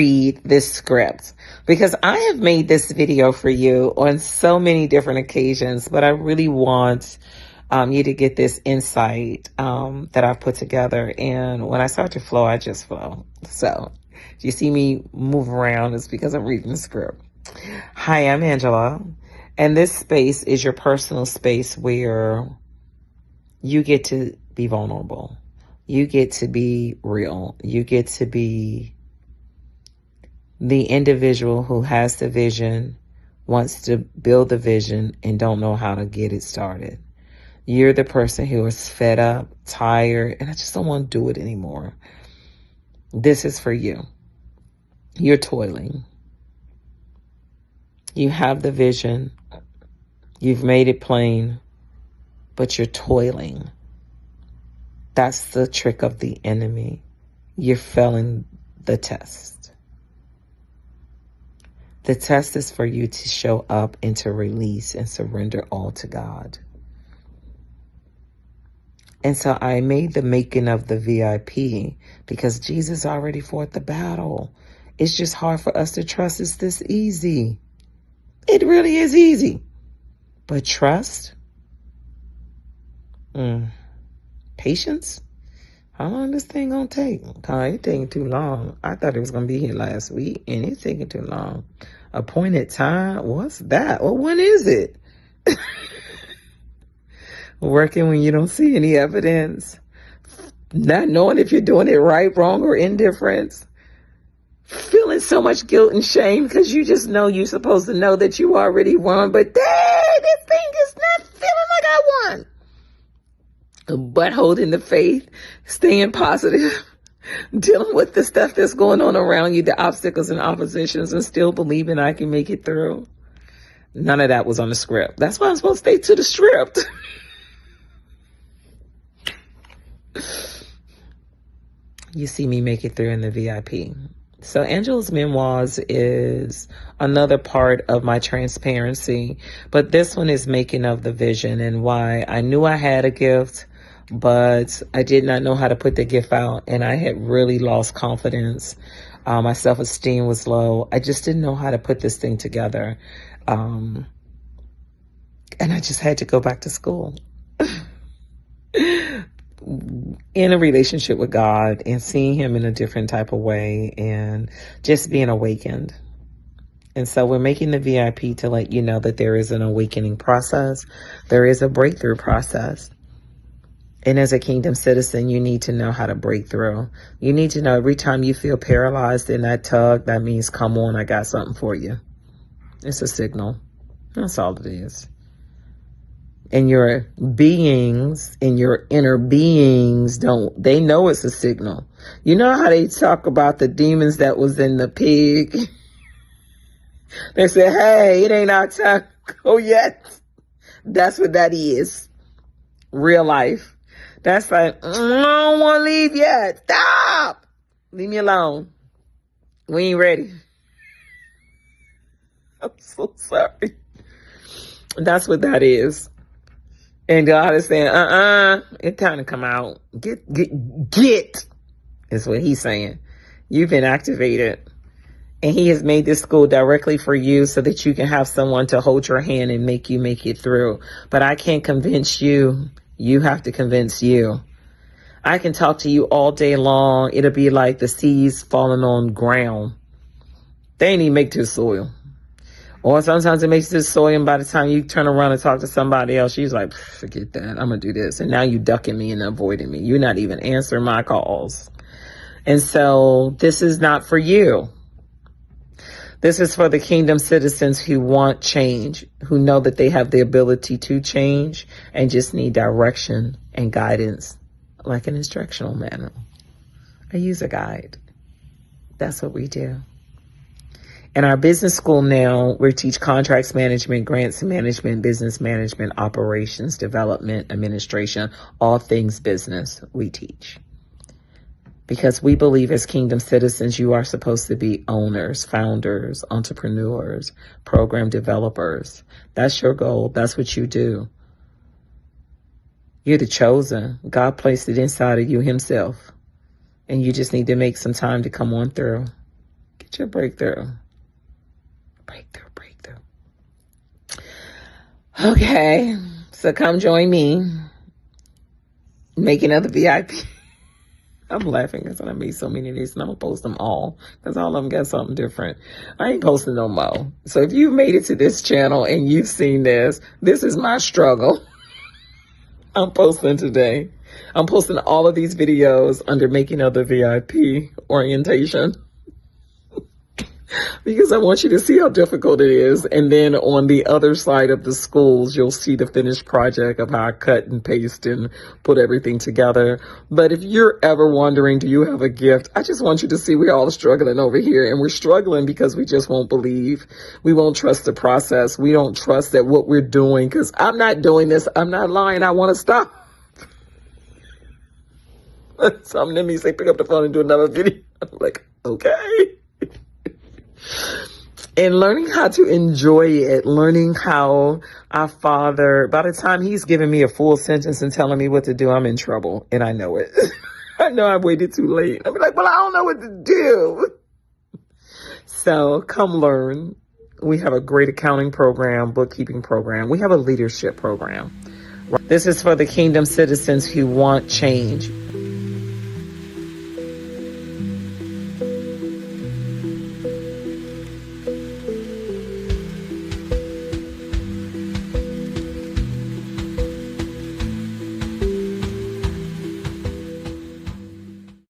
read this script, because I have made this video for you on so many different occasions, but I really want you to get this insight that I've put together. And when I start to flow, I just flow. So if you see me move around, it's because I'm reading the script. Hi, I'm Angela. And this space is your personal space where you get to be vulnerable. You get to be real. You get to be the individual who has the vision, wants to build the vision, and don't know how to get it started. You're the person who is fed up, tired, and I just don't want to do it anymore. This is for you. You're toiling. You have the vision. You've made it plain, but you're toiling. That's the trick of the enemy. You're failing the test. The test is for you to show up and to release and surrender all to God. And so I made the making of the VIP because Jesus already fought the battle. It's just hard for us to trust it's this easy. It really is easy. But trust? Patience? How long this thing gonna take? It's taking too long. I thought it was gonna be here last week, and it's taking too long. Appointed time? What's that? Well, when is it? Working when you don't see any evidence. Not knowing if you're doing it right, wrong, or indifference. Feeling so much guilt and shame because you just know you're supposed to know that you already won, but dang, this thing is not feeling like I won. But holding the faith, staying positive, dealing with the stuff that's going on around you, the obstacles and oppositions, and still believing I can make it through. None of that was on the script. That's why I'm supposed to stay to the script. You see me make it through in the VIP. So Angela's Memoirs is another part of my transparency, but this one is making of the vision and why I knew I had a gift, but I did not know how to put the gift out, and I had really lost confidence. My self-esteem was low. I just didn't know how to put this thing together. And I just had to go back to school. In a relationship with God and seeing him in a different type of way and just being awakened. And so we're making the VIP to let you know that there is an awakening process. There is a breakthrough process. And as a kingdom citizen, you need to know how to break through. You need to know every time you feel paralyzed in that tug, that means, come on, I got something for you. It's a signal. That's all it is. And your beings, and your inner beings, they know it's a signal. You know how they talk about the demons that was in the pig? They say, hey, it ain't our time to go yet. That's what that is. Real life. That's like, I don't want to leave yet. Stop. Leave me alone. We ain't ready. I'm so sorry. That's what that is. And God is saying, it's time to come out. Get is what he's saying. You've been activated. And he has made this school directly for you so that you can have someone to hold your hand and make you make it through. But I can't convince you. You have to convince you. I can talk to you all day long. It'll be like the seeds falling on ground. They ain't even make it to the soil. Or sometimes it makes it to the soil, and by the time you turn around and talk to somebody else, she's like, forget that. I'm going to do this. And now you ducking me and avoiding me. You're not even answering my calls. And so this is not for you. This is for the kingdom citizens who want change, who know that they have the ability to change and just need direction and guidance, like an instructional manual, a user guide. That's what we do. In our business school now, we teach contracts management, grants management, business management, operations, development, administration, all things business we teach. Because we believe as kingdom citizens, you are supposed to be owners, founders, entrepreneurs, program developers. That's your goal. That's what you do. You're the chosen. God placed it inside of you himself. And you just need to make some time to come on through. Get your breakthrough. Breakthrough. Okay. So come join me. Making other VIP. I'm laughing because I made so many of these and I'm going to post them all because all of them got something different. I ain't posting no more. So if you've made it to this channel and you've seen this is my struggle. I'm posting today. I'm posting all of these videos under Making Other VIP orientation because I want you to see how difficult it is. And then on the other side of the schools, you'll see the finished project of how I cut and paste and put everything together. But if you're ever wondering, do you have a gift? I just want you to see we're all struggling over here, and we're struggling because we just won't believe. We won't trust the process. We don't trust that what we're doing, because I'm not doing this. I'm not lying. I want to stop. Something in me say, pick up the phone and do another video. I'm like, okay. And learning how to enjoy it, learning how our Father, by the time he's giving me a full sentence and telling me what to do, I'm in trouble. And I know it. I know I waited too late. I'll be like, well, I don't know what to do. So come learn. We have a great accounting program, bookkeeping program. We have a leadership program. This is for the kingdom citizens who want change.